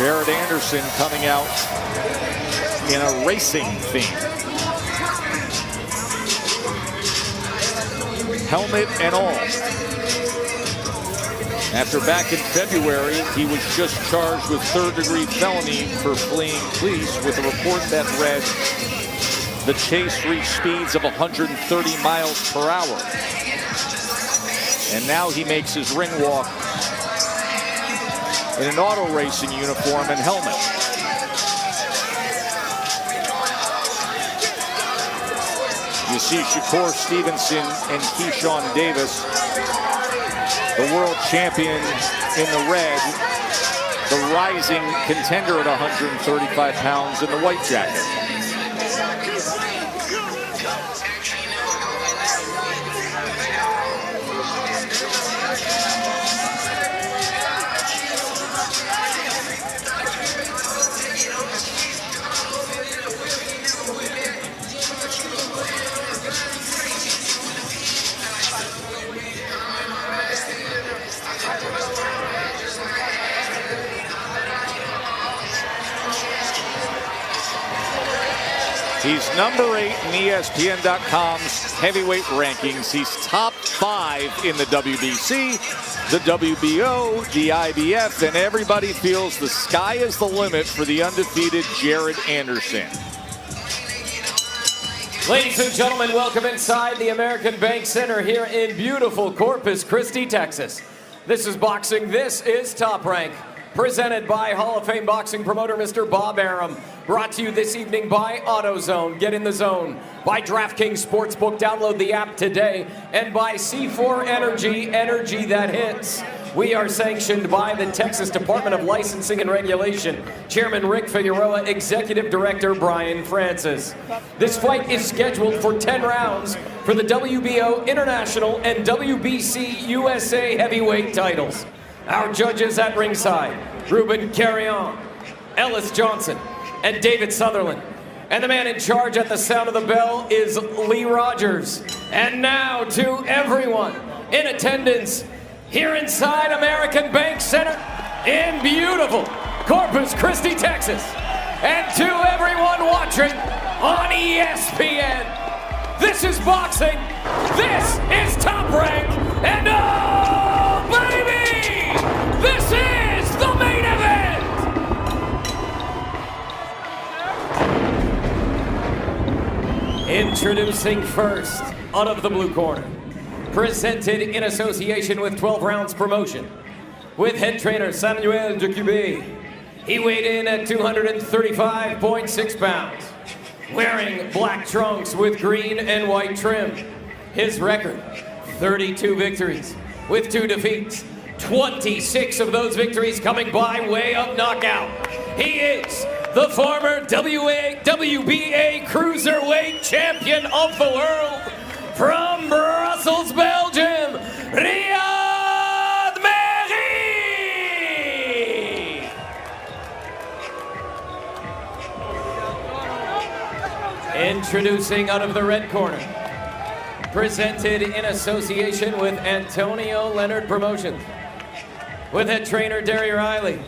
JaredAnderson coming out in a racing theme. Helmet and all. After back in February, he was just charged with third-degree felony for fleeing police, with a report that read the chase reached speeds of 130 miles per hour. And now he makes his ring walk in an auto racing uniform and helmet. You see Shakur Stevenson and Keyshawn Davis, the world champion in the red, the rising contender at 135 pounds in the white jacket. He's number 8 in ESPN.com's heavyweight rankings. He's top 5 in the WBC, the WBO, the IBF, and everybody feels the sky is the limit for the undefeated JaredAnderson. Ladies and gentlemen, welcome inside the American Bank Center here in beautiful Corpus Christi, Texas. This is boxing. This is Top Rank. Presented by Hall of Fame boxing promoter Mr. Bob Arum. Brought to you this evening by AutoZone. Get in the zone. By DraftKings Sportsbook. Download the app today. And by C4 Energy, energy that hits. We are sanctioned by the Texas Department of Licensing and Regulation. Chairman Rick Figueroa, Executive Director Brian Francis. This fight is scheduled for 10 rounds for the WBO International and WBC USA heavyweight titles. Our judges at ringside, Ruben Carrion, Ellis Johnson, and David Sutherland. And the man in charge at the sound of the bell is Lee Rogers. And now to everyone in attendance here inside American Bank Center in beautiful Corpus Christi, Texas. And to everyone watching on ESPN. This is boxing. This is Top Rank. And oh, baby! This is the main event! Introducing first, out of the blue corner. Presented in association with 12 Rounds Promotion. With head trainer Samuel Ducubé. He weighed in at 235.6 pounds. Wearing black trunks with green and white trim. His record, 32 victories with 2 defeats. 26 of those victories coming by way of knockout. He is the former WBA Cruiserweight Champion of the world from Brussels, Belgium, RYAD Merhy! Introducing out of the red corner, presented in association with Antonio Leonard Promotions. With head trainer Derry Riley.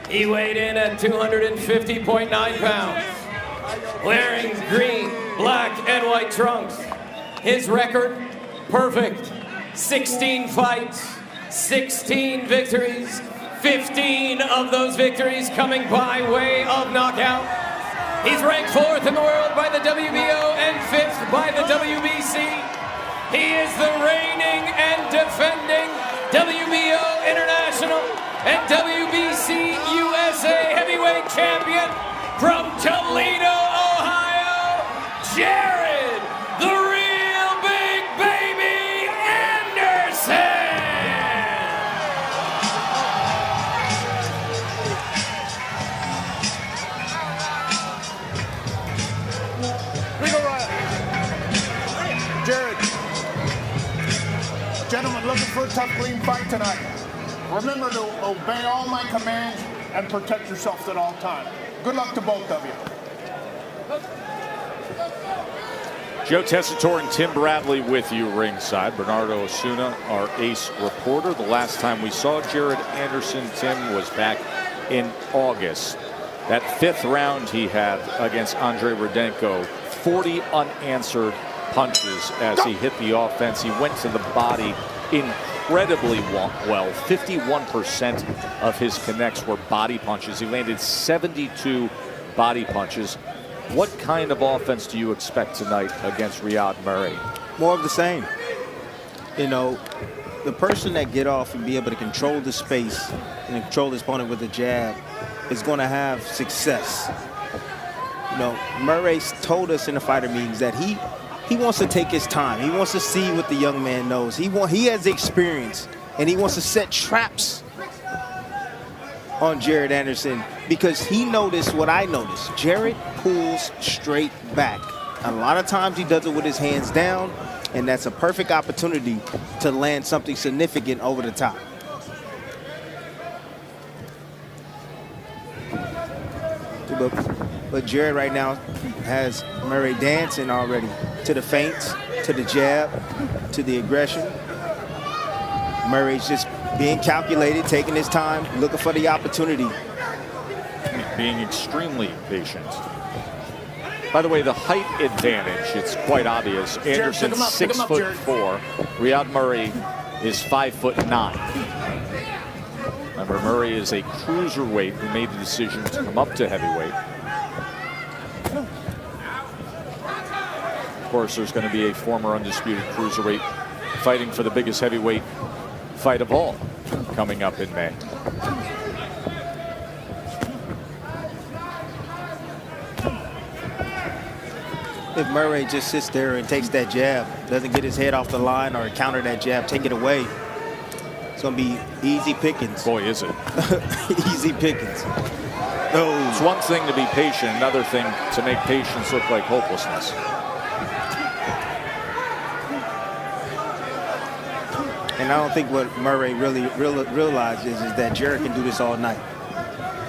He weighed in at 250.9 pounds. Wearing green, black, and white trunks. His record, perfect. 16 fights, 16 victories, 15 of those victories coming by way of knockout. He's ranked 4th in the world by the WBO and 5th by the WBC. He is the reigning and defending WBO International and WBC USA Heavyweight Champion from Toledo, Ohio, Jared, the real big baby Anderson! Jared, gentlemen, looking for a tough, clean fight tonight. Remember to obey all my commands and protect yourselves at all times. Good luck to both of you. Joe Tessitore and Tim Bradley with you ringside. Bernardo Osuna, our ace reporter. The last time we saw JaredAnderson, Tim, was back in August. That 5th round he had against Andre Rudenko, 40 unanswered punches as he hit the offense. He went to the body incredibly well. 51% of his connects were body punches. He landed 72 body punches. What kind of offense do you expect tonight against RYAD Merhy? More of the same. You know, the person that get off and be able to control the space and control his opponent with a jab is going to have success. You know, Murray told us in the fighter meetings that he wants to take his time. He wants to see what the young man knows. He has experience, and he wants to set traps on JaredAnderson because he noticed what I noticed. Jared pulls straight back. A lot of times he does it with his hands down, and that's a perfect opportunity to land something significant over the top. But Jared right now has Murray dancing already to the feints, to the jab, to the aggression. Murray's just being calculated, taking his time, looking for the opportunity. Being extremely patient. By the way, the height advantage, it's quite obvious. Anderson's 6'4". RYAD Merhy is 5'9". Remember, Merhy is a cruiserweight who made the decision to come up to heavyweight. Of course, there's going to be a former undisputed cruiserweight fighting for the biggest heavyweight fight of all coming up in May. If Murray just sits there and takes that jab, doesn't get his head off the line or counter that jab, take it away, it's going to be easy pickings. Boy, is it. Easy pickings. No. It's one thing to be patient, another thing to make patience look like hopelessness. And I don't think what Murray really realizes is that Jared can do this all night.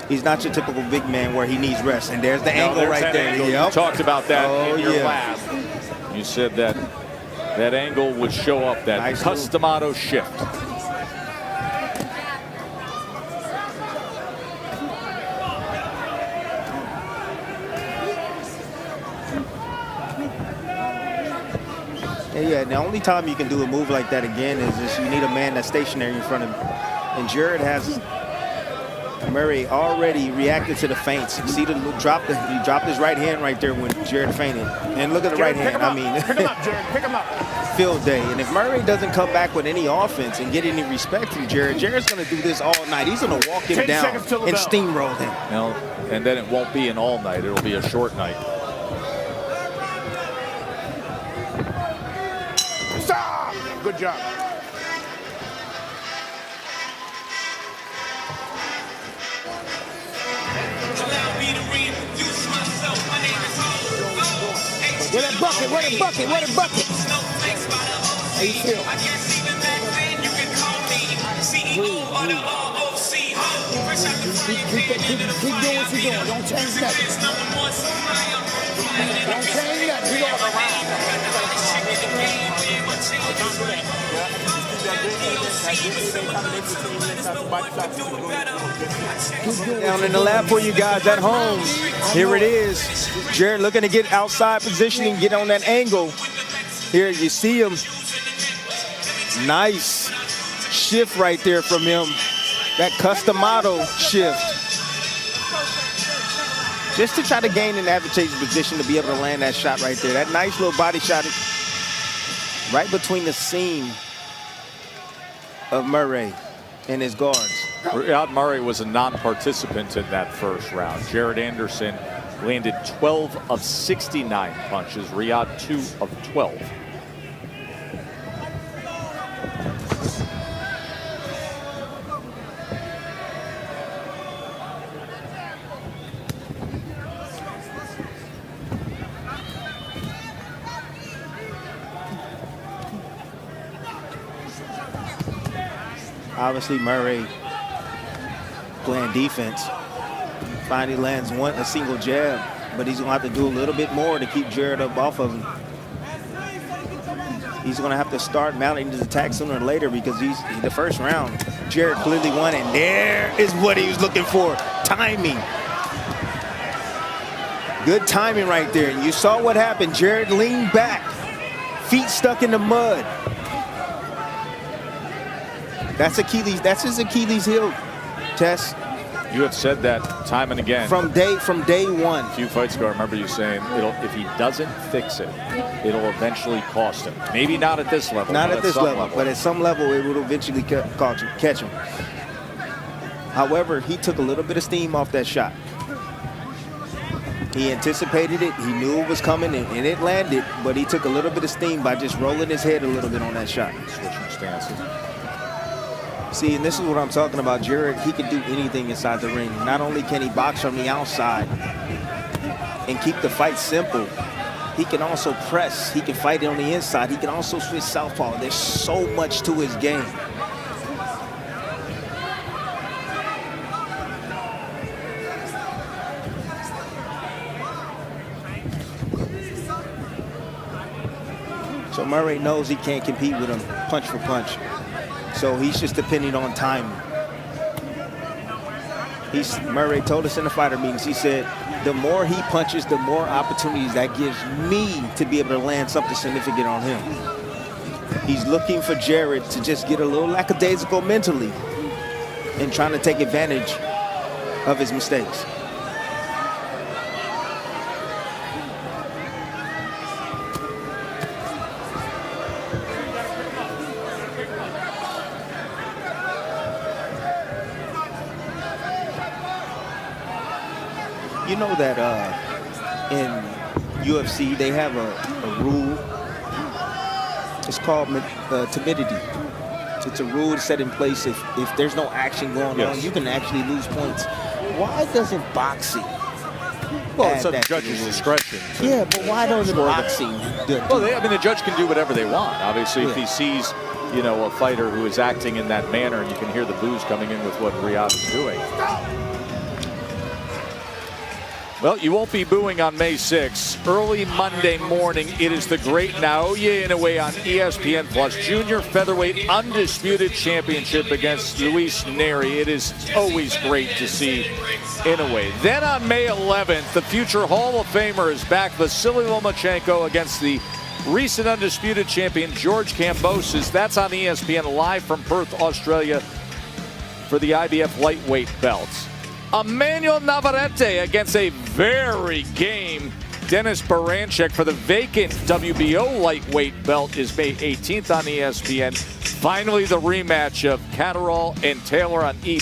He's not your typical big man where he needs rest. And there's the angle right there. Angle. Yep. You talked about that in your lab. You said that that angle would show up, that nice custom auto shift. Yeah, the only time you can do a move like that again is you need a man that's stationary in front of him. And Jared has Murray already reacted to the feints. You see he dropped his right hand right there when Jared feinted. And look at the Jared, right hand. I mean, pick him up, Jared. Pick him up. Field day. And if Murray doesn't come back with any offense and get any respect from Jared's going to do this all night. He's going to walk him down and steamroll him. No, and then it won't be an all night. It'll be a short night. Good job. Where that bucket? Where the bucket? Where the bucket? How you feel? Keep doing what you're doing. Don't change nothing. Don't change nothing. We all around. Down in the lab for you guys at home. Here it is. Jared looking to get outside positioning, get on that angle. Here you see him. Nice shift right there from him. That custom auto shift. Just to try to gain an advantageous position to be able to land that shot right there. That nice little body shot right between the seam of Murray and his guards. RYAD Merhy was a non-participant in that first round. JaredAnderson landed 12 of 69 punches. RYAD 2 of 12. Obviously, Murray playing defense. Finally lands a single jab, but he's going to have to do a little bit more to keep Jared up off of him. He's going to have to start mounting his attack sooner or later because the first round, Jared clearly won, and there is what he was looking for. timing. Good timing right there. And you saw what happened. Jared leaned back, feet stuck in the mud. That's Achilles. That's his Achilles heel, Tess. You have said that time and again. From day one. A few fights ago, I remember you saying, if he doesn't fix it, it'll eventually cost him. Maybe not at this level. Not at this level, but at some level, it will eventually catch him. However, he took a little bit of steam off that shot. He anticipated it. He knew it was coming, and it landed, but he took a little bit of steam by just rolling his head a little bit on that shot. Switching stances. See, and this is what I'm talking about. Jared, he can do anything inside the ring. Not only can he box from the outside and keep the fight simple, he can also press. He can fight it on the inside. He can also switch southpaw. There's so much to his game. So Merhy knows he can't compete with him punch for punch. So he's just depending on timing. Merhy told us in the fighter meetings, he said, the more he punches, the more opportunities that gives me to be able to land something significant on him. He's looking for Jared to just get a little lackadaisical mentally and trying to take advantage of his mistakes. You know that in UFC they have a rule. It's called timidity. It's a rule set in place. If there's no action going on, you can actually lose points. Why doesn't boxing? Well, it's a judge's discretion. Yeah, but why doesn't boxing? Well, the judge can do whatever they want. Obviously, if he sees, a fighter who is acting in that manner, and you can hear the boos coming in with what RYAD is doing. Well, you won't be booing on May 6th. Early Monday morning, it is the great Naoya Inoue on ESPN Plus. Junior Featherweight Undisputed Championship against Luis Nery. It is always great to see Inoue. Then on May 11th, the future Hall of Famer is back. Vasily Lomachenko against the recent Undisputed Champion George Kambosos. That's on ESPN live from Perth, Australia for the IBF lightweight belts. Emmanuel Navarrete against a very game Dennis Baranchek for the vacant WBO lightweight belt is May 18th on ESPN. Finally, the rematch of Catterall and Taylor on E+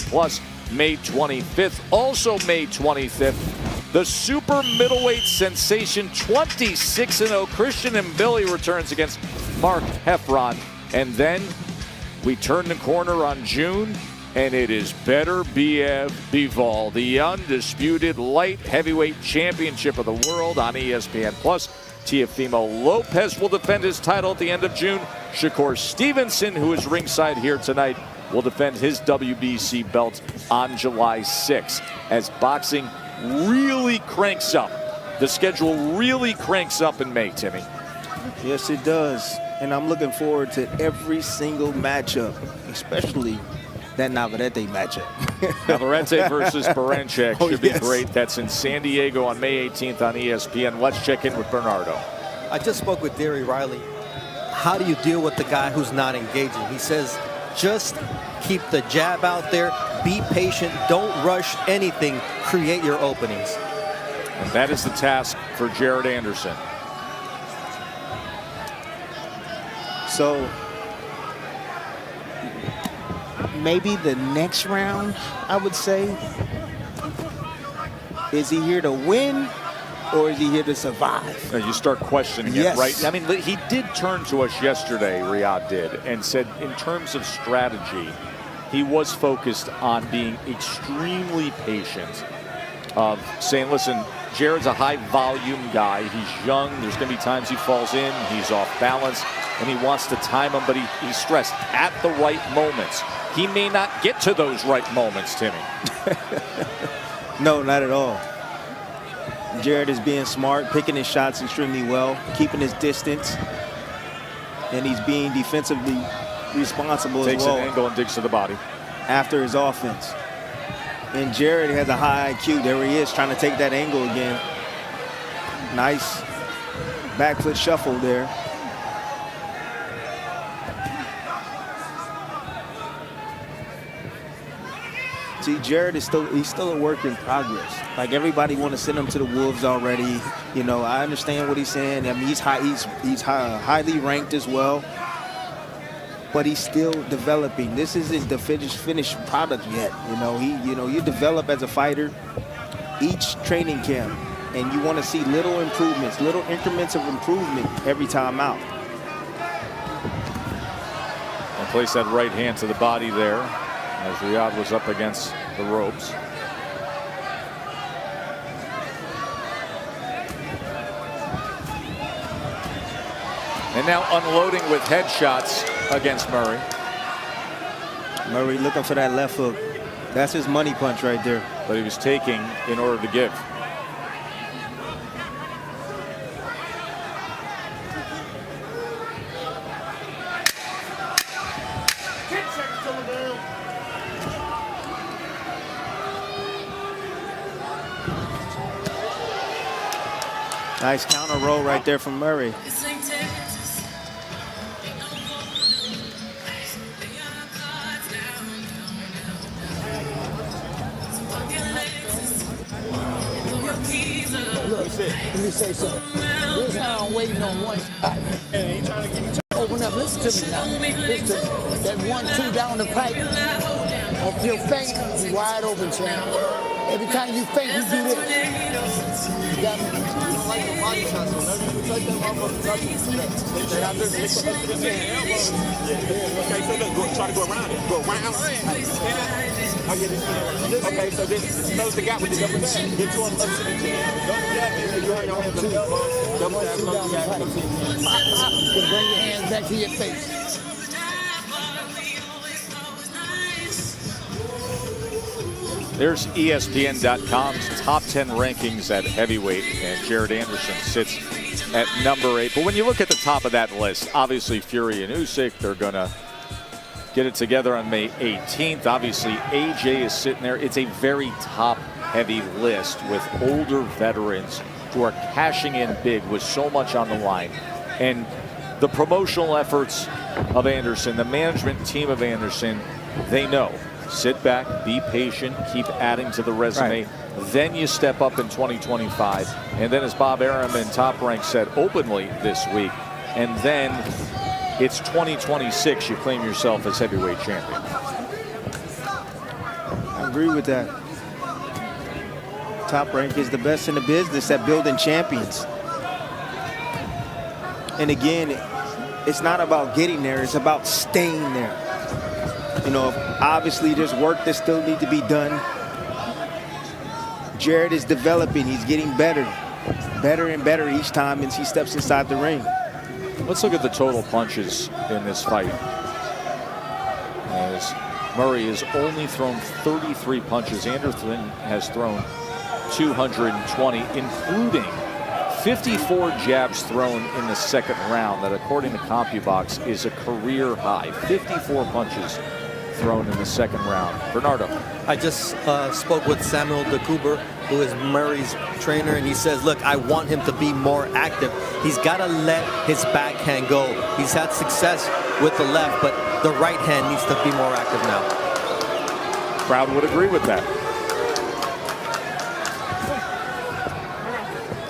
May 25th. Also May 25th, the super middleweight sensation 26-0 Christian Mbili returns against Mark Heffron. And then we turn the corner on June, and it is Beterbiev Bivol, the undisputed light heavyweight championship of the world on ESPN+. Teofimo Lopez will defend his title at the end of June. Shakur Stevenson, who is ringside here tonight, will defend his WBC belt on July 6th. As boxing really cranks up, the schedule really cranks up in May, Timmy. Yes, it does. And I'm looking forward to every single matchup, especially that Navarrete matchup. Navarrete versus Baranchek should be great. That's in San Diego on May 18th on ESPN. Let's check in with Bernardo. I just spoke with Derry Riley. How do you deal with the guy who's not engaging? He says, just keep the jab out there, be patient, don't rush anything, create your openings. And that is the task for JaredAnderson. So maybe the next round, I would say, is he here to win or is he here to survive? You start questioning it, right? I mean, he did turn to us yesterday, RYAD did, and said in terms of strategy, he was focused on being extremely patient, of saying, listen, Jared's a high volume guy. He's young. There's going to be times he falls in. He's off balance, and he wants to time him, but he's stressed at the right moments. He may not get to those right moments, Timmy. No, not at all. Jared is being smart, picking his shots extremely well, keeping his distance, and he's being defensively responsible as well. Takes an angle and digs to the body. After his offense. And Jared has a high IQ. There he is, trying to take that angle again. Nice back foot shuffle there. See, Jared is still a work in progress. Like, everybody want to send him to the Wolves already. You know, I understand what he's saying. I mean, he's highly ranked as well, but he's still developing. This isn't the finished product yet. You develop as a fighter each training camp, and you want to see little improvements, little increments of improvement every time out. And place that right hand to the body there, as RYAD was up against the ropes. And now unloading with headshots against Merhy. Merhy looking for that left hook. That's his money punch right there. But he was taking in order to give. Nice counter roll right there from Merhy. Let me say something. This how I'm waiting on one shot. And he trying to get me to open up. Listen to me now. Listen to me. That 1-2 down the pipe. If you faint, you wide open, champ. Every time you faint, you do this. You got me. You don't like the body shots. Whenever you touch that motherfucker, touch it. Okay, so look, try to go around it. Go around. Okay, so then close the gap with the double jab. Get to him up to the chin. Double jab, and you already don't have the elbow. Double jab, double jab. Bring your hands back to your face. There's ESPN.com's top 10 rankings at heavyweight, and JaredAnderson sits at number 8. But when you look at the top of that list, obviously Fury and Usyk, they're going to get it together on May 18th. Obviously, AJ is sitting there. It's a very top-heavy list with older veterans who are cashing in big with so much on the line. And the promotional efforts of Anderson, the management team of Anderson, they know. Sit back, be patient, keep adding to the resume. Right. Then you step up in 2025. And then, as Bob Arum and Top Rank said openly this week, and then it's 2026, you claim yourself as heavyweight champion. I agree with that. Top Rank is the best in the business at building champions. And again, it's not about getting there, it's about staying there. You know, obviously there's work that still needs to be done. Jared is developing, he's getting better and better each time as he steps inside the ring. Let's look at the total punches in this fight. As Merhy has only thrown 33 punches. Anderson has thrown 220, including 54 jabs thrown in the second round. That, according to CompuBox, is a career high. 54 punches thrown in the second round. Bernardo. I just spoke with Samuel DeCuber, who is Merhy's trainer, and he says, look, I want him to be more active. He's got to let his backhand go. He's had success with the left, but the right hand needs to be more active now. Crowd would agree with that.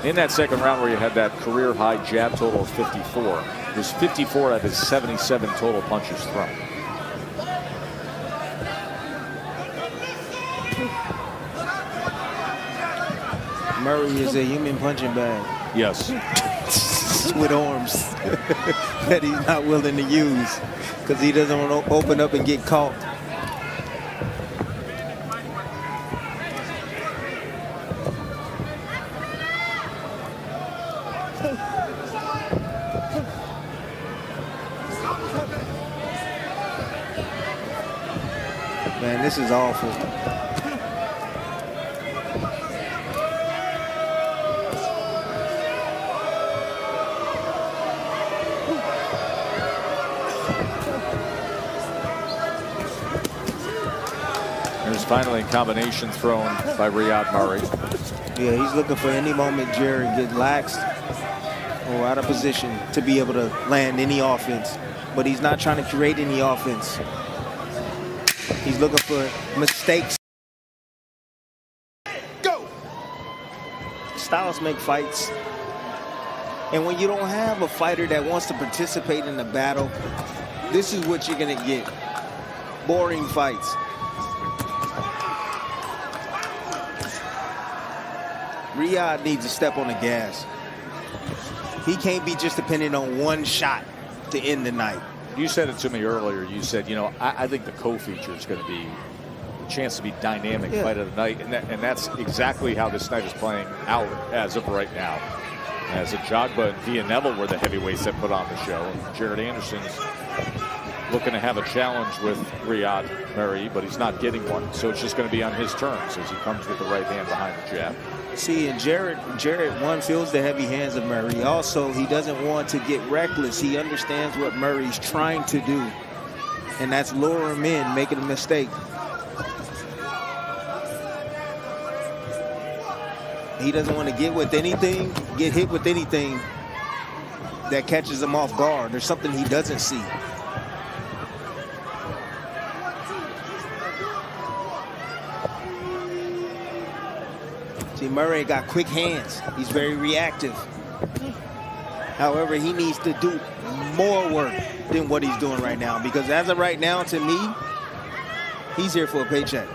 In that second round where you had that career high jab total of 54, there's 54 out of his 77 total punches thrown. Merhy is a human punching bag. Yes. With arms that he's not willing to use because he doesn't want to open up and get caught. Man, this is awful. Finally, combination thrown by RYAD Merhy. Yeah, he's looking for any moment Jared get laxed or out of position to be able to land any offense. But he's not trying to create any offense. He's looking for mistakes. Go! Styles make fights. And when you don't have a fighter that wants to participate in the battle, this is what you're going to get. Boring fights. RYAD needs to step on the gas. He can't be just dependent on one shot to end the night. You said it to me earlier. You said, you know, I think the co-feature is going to be a chance to be dynamic fight of the night. And that's exactly how this night is playing out as of right now. As Ajagba and Via Neville were the heavyweights that put on the show. And JaredAnderson's looking to have a challenge with RYAD Merhy, but he's not getting one. So it's just going to be on his terms as he comes with the right hand behind the jab. See, and Jared, one, feels the heavy hands of Merhy. Also, he doesn't want to get reckless. He understands what Murray's trying to do, and that's lure him in, making a mistake. He doesn't want to get hit with anything that catches him off guard. There's something he doesn't see. See, Merhy got quick hands. He's very reactive. However, he needs to do more work than what he's doing right now, because as of right now, to me, he's here for a paycheck.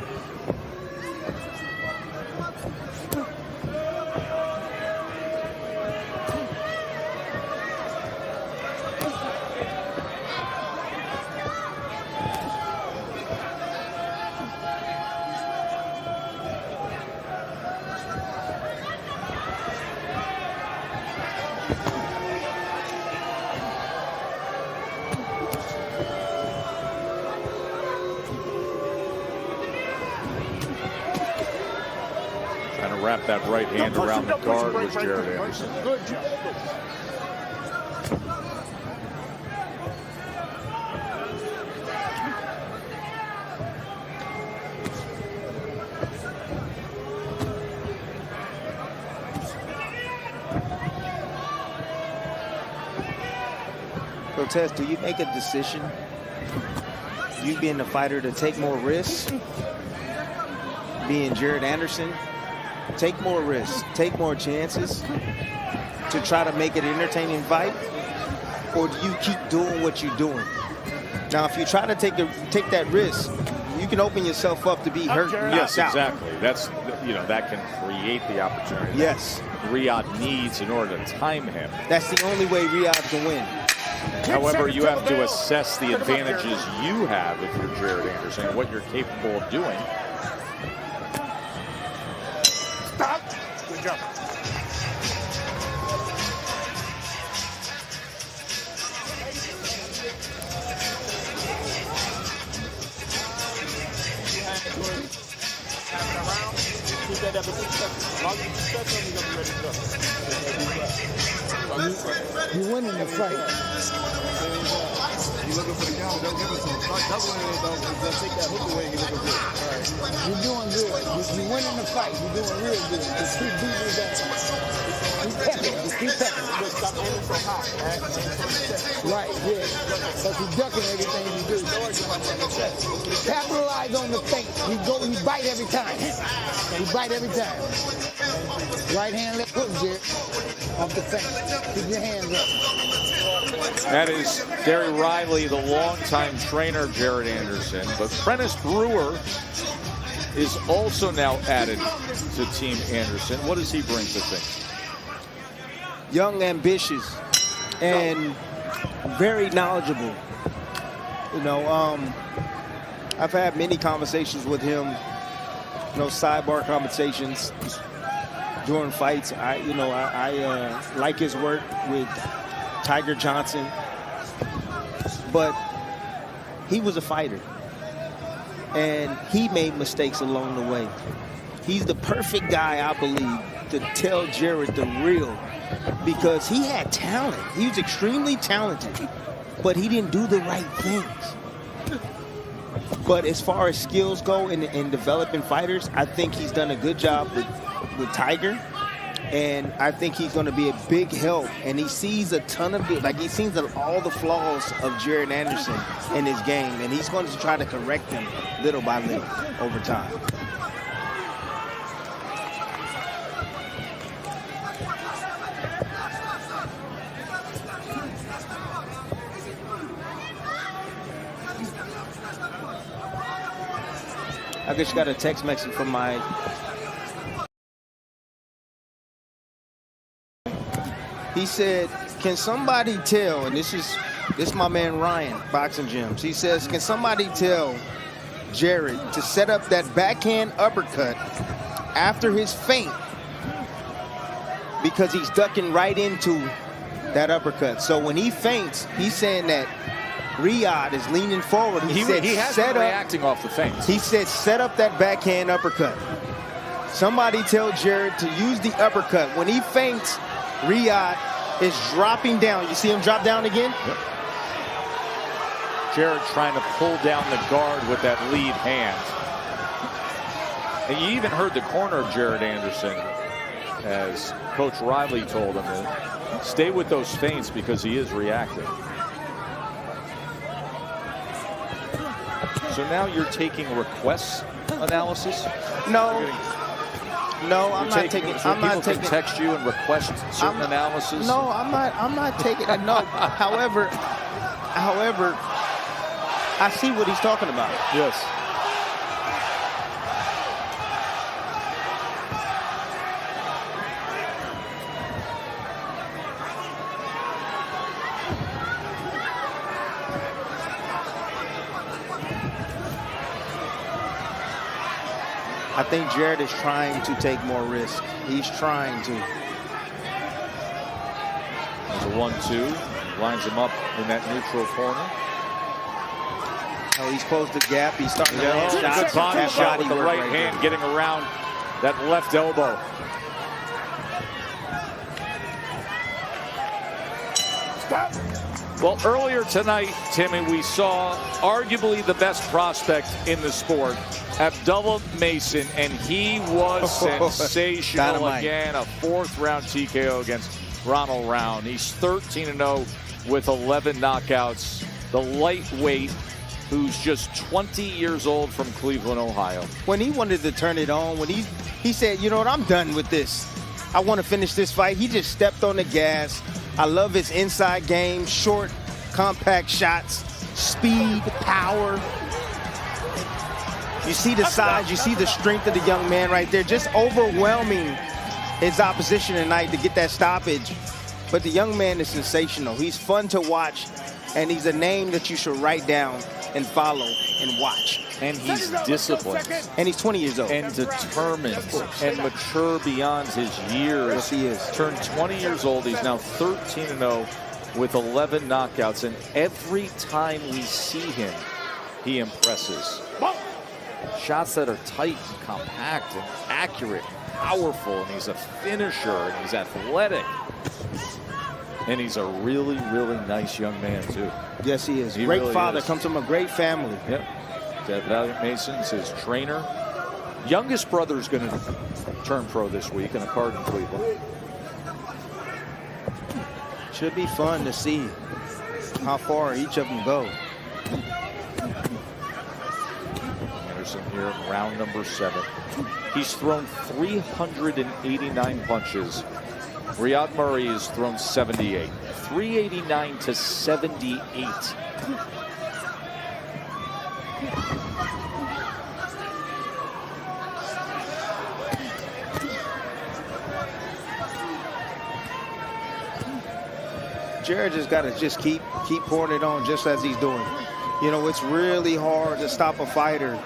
Trying to wrap that right hand around the guard with JaredAnderson. Good job. Cortez, do you make a decision, you being the fighter, to take more risks? Being JaredAnderson, take more risks, take more chances to try to make it an entertaining fight? Or do you keep doing what you're doing? Now, if you try to take that risk, you can open yourself up to be hurt. Yes, exactly. That's, you know, that can create the opportunity. Yes. RYAD needs in order to time him. That's the only way RYAD can win. However, you have to assess the advantages you have if you're JaredAnderson and what you're capable of doing. Stop. Good job. Keep that up. As long as you stretch them, you're going to be ready to go. You're winning the fight. You're looking for the count. Don't give it to him. Start doubling it. Don't take that hook away. You're looking good. All right. You're doing good. You're winning the fight. You're doing real good. Just keep beating it down. Keep pecking. Just keep pecking. Stop aiming so high. Right, yeah. Because he's ducking everything you do. Capitalize on the feint. He bite every time. He bite every time. Right hand, left hook, Jared. Off the feint. Keep your hands up. That is Derry Riley, the longtime trainer of JaredAnderson. But Prentice Brewer is also now added to Team Anderson. What does he bring to things? Young, ambitious, and very knowledgeable. You know, I've had many conversations with him, you know, sidebar conversations during fights. I like his work with Tiger Johnson, but he was a fighter, and he made mistakes along the way. He's the perfect guy, I believe, to tell Jared the real, because he had talent. He was extremely talented, but he didn't do the right things. But as far as skills go in developing fighters, I think he's done a good job with Tiger. And I think he's going to be a big help. And he sees a ton of he sees all the flaws of JaredAnderson in his game. And he's going to try to correct them little by little over time. I just got a text message from my... He said, can somebody tell, and this is my man Ryan, Boxing Gyms. He says, can somebody tell Jared to set up that backhand uppercut after his feint because he's ducking right into that uppercut. So when he feints, he's saying that RYAD is leaning forward. He has been reacting off the feints. He said, set up that backhand uppercut. Somebody tell Jared to use the uppercut. When he feints, RYAD is dropping down. You see him drop down again? Yep. Jared trying to pull down the guard with that lead hand. And you even heard the corner of JaredAnderson as Coach Riley told him to stay with those feints because he is reacting. So now you're taking requests analysis? No, I'm not taking. So people can text you and request certain analysis. No, I'm not taking it. No. However, I see what he's talking about. Yes. I think Jared is trying to take more risk. He's trying to. There's a 1-2. Lines him up in that neutral corner. Oh, he's closed the gap. He's starting to land shots. Good body shot with the right hand, getting around that left elbow. Stop. Well, earlier tonight, Timmy, we saw arguably the best prospect in the sport, Abdullah Mason, and he was sensational Dynamite. again. A fourth-round TKO against Ronald Round. He's 13-0 with 11 knockouts. The lightweight, who's just 20 years old, from Cleveland, Ohio. When he wanted to turn it on, when he said, you know what, I'm done with this. I want to finish this fight. He just stepped on the gas. I love his inside game, short, compact shots, speed, power. You see the size, you see the strength of the young man right there, just overwhelming his opposition tonight to get that stoppage. But the young man is sensational. He's fun to watch, and he's a name that you should write down and follow and watch. And he's disciplined. And he's 20 years old. And determined and mature beyond his years. Yes, he is. Turned 20 years old. He's now 13-0 with 11 knockouts. And every time we see him, he impresses. Shots that are tight and compact and accurate, powerful. And he's a finisher, and he's athletic. And he's a really, really nice young man, too. Yes, he is. He Great really father, is. comes from a great family. Yep. Dad Valiant Mason's his trainer. Youngest brother's going to turn pro this week in a card in Cleveland. Should be fun to see how far each of them go. Anderson here in round number 7. He's thrown 389 punches. RYAD Merhy has thrown 78. 389 to 78. Jared just got to keep pouring it on just as he's doing. You know, it's really hard to stop a fighter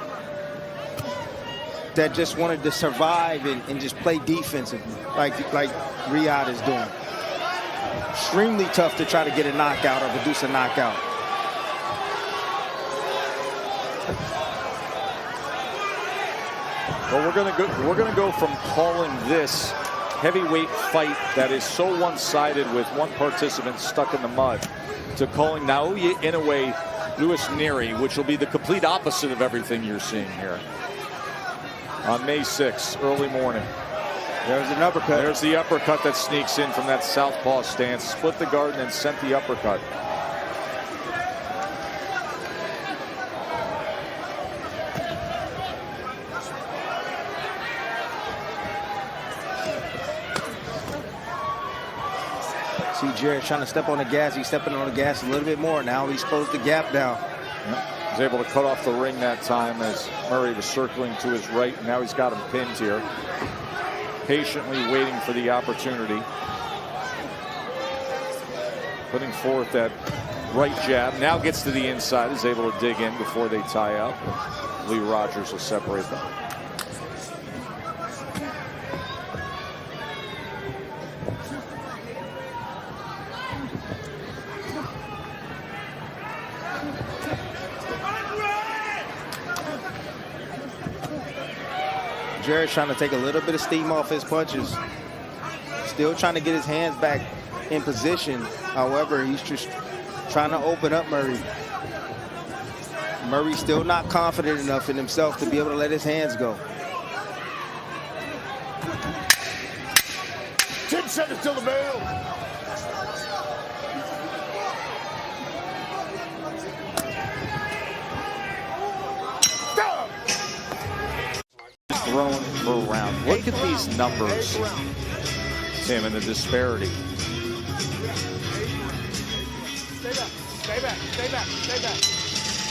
that just wanted to survive and just play defensively like RYAD is doing. Extremely tough to try to get a knockout or produce a knockout. Well, we're gonna go from calling this heavyweight fight that is so one-sided with one participant stuck in the mud to calling Naoya Inoue Louis Neary, which will be the complete opposite of everything you're seeing here. On May 6th, early morning. There's an uppercut. There's the uppercut that sneaks in from that southpaw stance. Split the guard and then sent the uppercut. See Jared trying to step on the gas. He's stepping on the gas a little bit more. Now he's closed the gap down. Yep. He's able to cut off the ring that time as Merhy was circling to his right. Now he's got him pinned here. Patiently waiting for the opportunity. Putting forth that right jab. Now gets to the inside. Is able to dig in before they tie up. Lee Rogers will separate them. Jared's trying to take a little bit of steam off his punches. Still trying to get his hands back in position. However, he's just trying to open up Merhy. Merhy's still not confident enough in himself to be able to let his hands go. 10 seconds till the bell. Thrown around. Look at these numbers, Tim, and the disparity. Stay back.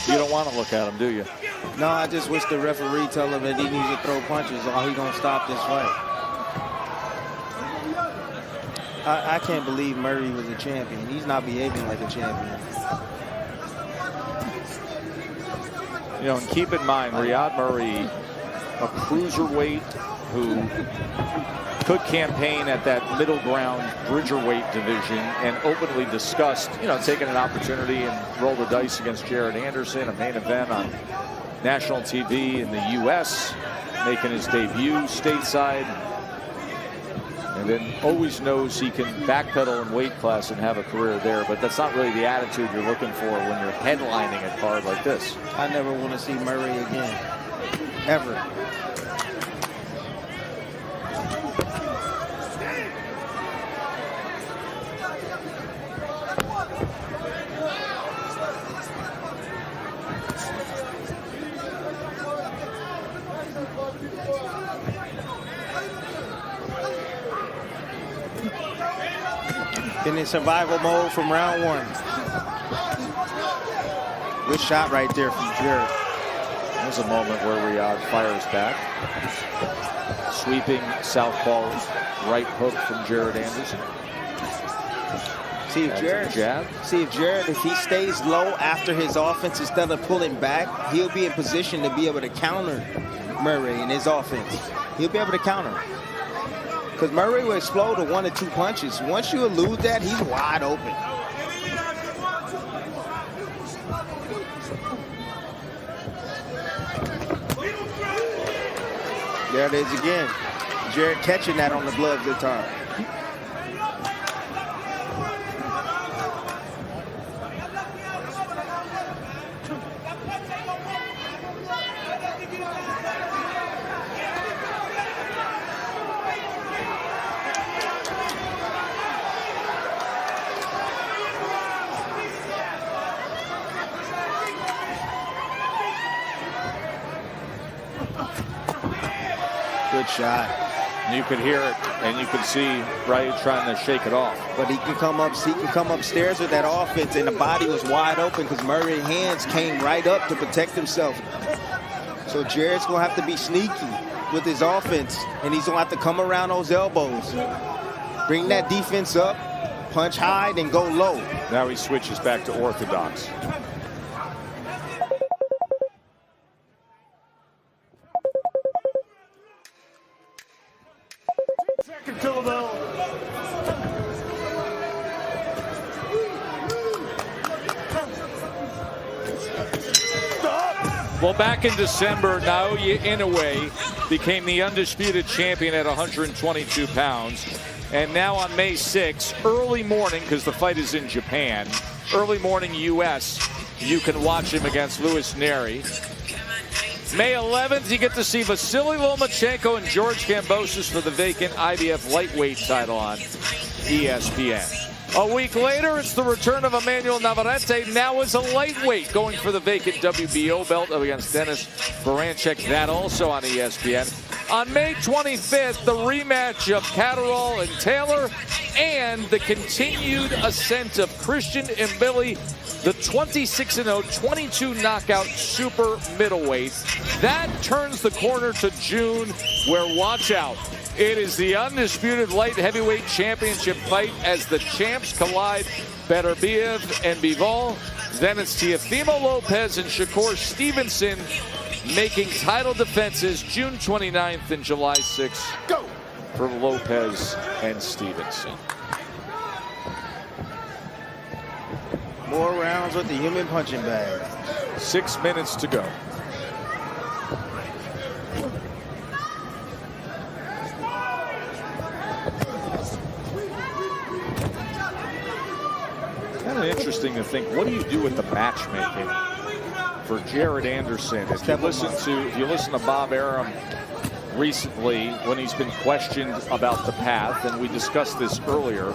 You don't want to look at him, do you? No, I just wish the referee tell him that he needs to throw punches or he gonna stop this fight. I can't believe Merhy was a champion. He's not behaving like a champion. You know, and keep in mind, RYAD Merhy, a cruiserweight who could campaign at that middle ground bridgerweight division and openly discussed, you know, taking an opportunity and roll the dice against JaredAnderson, a main event on national TV in the U.S., making his debut stateside, and then always knows he can backpedal in weight class and have a career there. But that's not really the attitude you're looking for when you're headlining a card like this. I never want to see Merhy again. Ever. In survival mode from round one. Good shot right there from Jared. There's a moment where RYAD fires back. Sweeping southpaw right hook from JaredAnderson. See if Jared, if he stays low after his offense instead of pulling back, he'll be in position to be able to counter Merhy in his offense. He'll be able to counter. Because Merhy will explode to 1 or 2 punches. Once you elude that, he's wide open. There it is again. Jared catching that on the glove this time. Good shot. You could hear it, and you could see Ryad trying to shake it off. But he can come upstairs with that offense, and the body was wide open because Merhy's hands came right up to protect himself. So Jared's gonna have to be sneaky with his offense, and he's gonna have to come around those elbows, bring that defense up, punch high, then go low. Now he switches back to orthodox. Well, back in December, Naoya Inoue became the undisputed champion at 122 pounds. And now on May 6th, early morning, because the fight is in Japan, early morning U.S., you can watch him against Louis Neri. May 11th, you get to see Vasily Lomachenko and George Kambosos for the vacant IBF lightweight title on ESPN. A week later, it's the return of Emmanuel Navarrete, now as a lightweight, going for the vacant WBO belt against Dennis Baranchek, that also on ESPN. On May 25th, the rematch of Catterall and Taylor, and the continued ascent of Christian Mbili, the 26-0, 22 knockout super middleweight. That turns the corner to June, where, watch out, it is the undisputed light heavyweight championship fight as the champs collide, Beterbiev and Bivol. Then it's Teofimo Lopez and Shakur Stevenson making title defenses June 29th and July 6th. Go for Lopez and Stevenson. More rounds with the human punching bag. 6 minutes to go. Kind of interesting to think, what do you do with the matchmaking for Jared Anderson? If you listen to Bob Arum recently when he's been questioned about the path, and we discussed this earlier,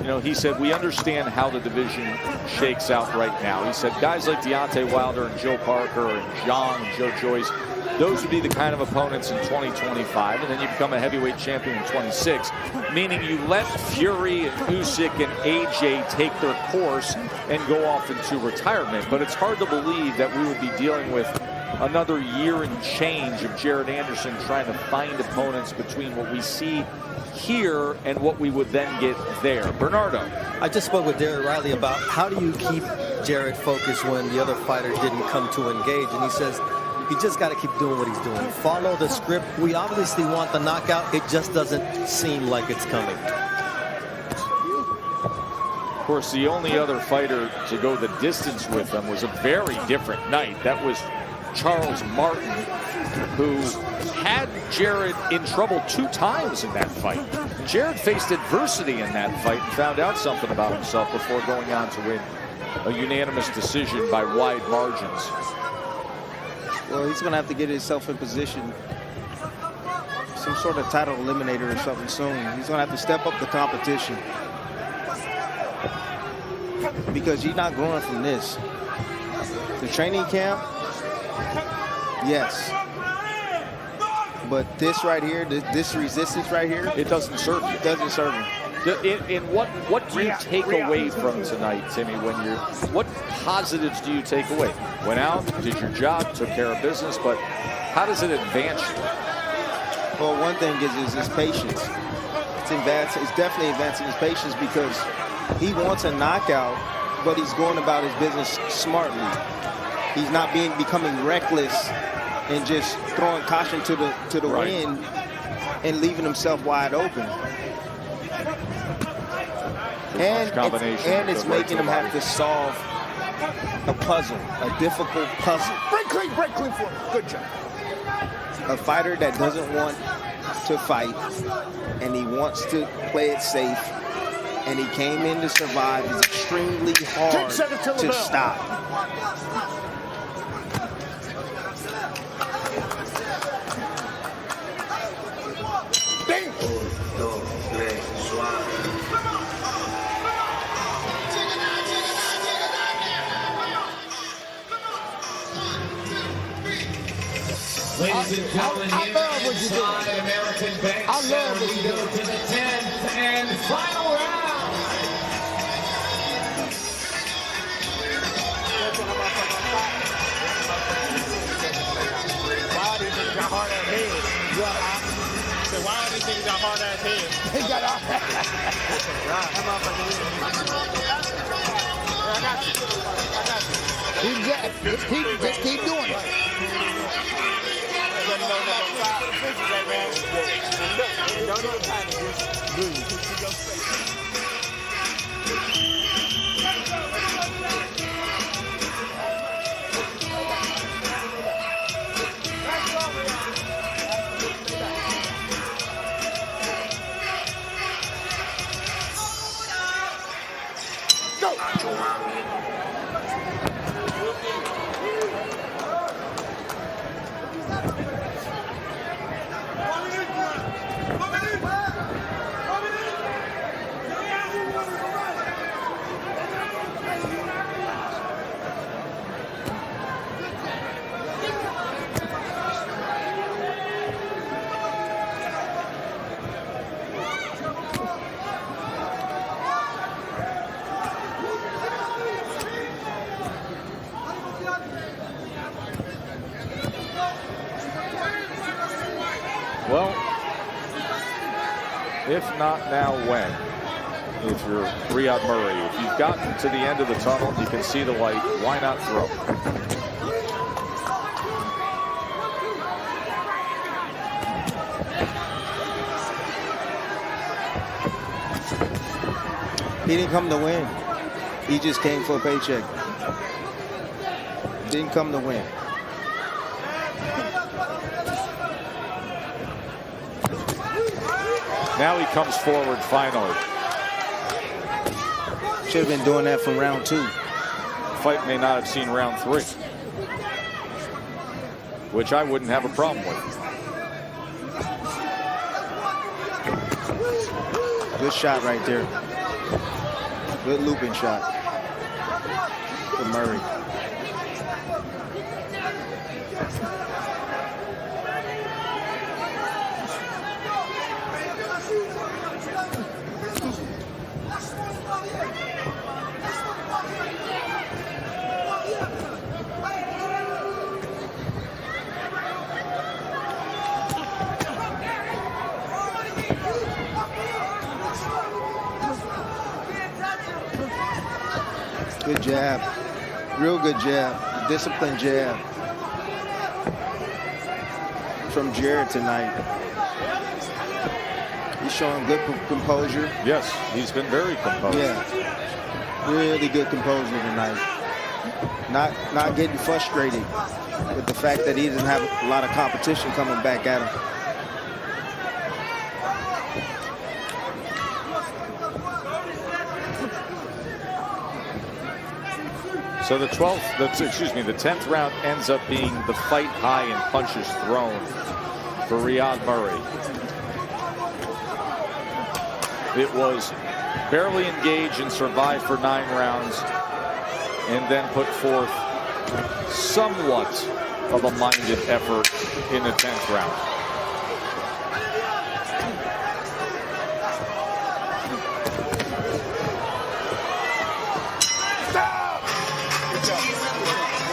you know, he said, we understand how the division shakes out right now. He said guys like Deontay Wilder and Joe Parker and Zhang and Joe Joyce, those would be the kind of opponents in 2025, and then you become a heavyweight champion in 26, meaning you let Fury and Usyk and AJ take their course and go off into retirement. But it's hard to believe that we would be dealing with another year and change of Jared Anderson trying to find opponents between what we see here and what we would then get there. Bernardo. I just spoke with Derek Riley about how do you keep Jared focused when the other fighter didn't come to engage, and he says he just got to keep doing what he's doing. Follow the script. We obviously want the knockout. It just doesn't seem like it's coming. Of course, the only other fighter to go the distance with him was a very different night. That was Charles Martin, who had Jared in trouble 2 times in that fight. Jared faced adversity in that fight and found out something about himself before going on to win a unanimous decision by wide margins. Well, he's going to have to get himself in position, some sort of title eliminator or something soon. He's going to have to step up the competition, because he's not growing from this. The training camp, yes. But this right here, this resistance right here, it doesn't serve you. It doesn't serve him. In what do you take away from tonight, Timmy? What positives do you take away? Went out, did your job, took care of business, but how does it advance you? Well, one thing is his patience. It's definitely advancing his patience, because he wants a knockout, but he's going about his business smartly. He's not becoming reckless and just throwing caution to the wind and leaving himself wide open. And it's making him have to solve a puzzle, a difficult puzzle. Break clean for him. Good job. A fighter that doesn't want to fight, and he wants to play it safe, and he came in to survive, is extremely hard to stop. Ladies and gentlemen, I love what you do. American Bank I love what you do. go to the 10th and final round. Why are these niggas got hard ass heads? I said, why are these niggas got hard ass heads? He got all Just keep doing it. If not now, when? If you're RYAD Merhy, if you've gotten to the end of the tunnel, you can see the light, why not throw? He didn't come to win. He just came for a paycheck. Didn't come to win. Now he comes forward finally. Should have been doing that from round 2. Fight may not have seen round 3, which I wouldn't have a problem with. Good shot right there. Good looping shot for Merhy. Good jab. Real good jab. Disciplined jab from Jared tonight. He's showing good composure. Yes, he's been very composed. Yeah. Really good composure tonight. Not getting frustrated with the fact that he doesn't have a lot of competition coming back at him. So the 10th round ends up being the fight high and punches thrown for RYAD Merhy. It was barely engage and survive for 9 rounds and then put forth somewhat of a minded effort in the 10th round.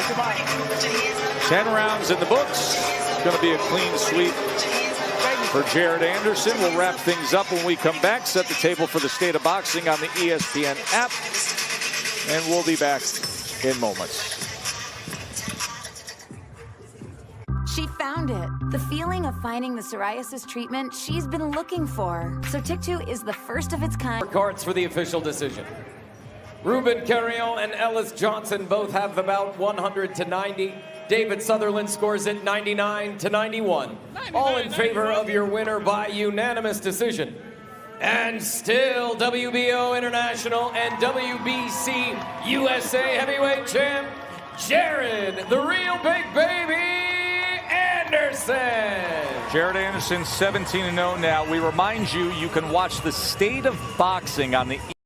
Goodbye. 10 rounds in the books. It's going to be a clean sweep for JaredAnderson. We'll wrap things up when we come back. Set the table for the state of boxing on the ESPN app. And we'll be back in moments. She found it. The feeling of finding the psoriasis treatment she's been looking for. So Tic2 is the first of its kind. Cards for the official decision. Ruben Carrion and Ellis Johnson both have the bout 100-90. David Sutherland scores it 99-91. All in favor of your winner by unanimous decision. And still WBO International and WBC USA heavyweight champ, Jared, the real big baby, Anderson. JaredAnderson 17-0 now. We remind you, you can watch the state of boxing on the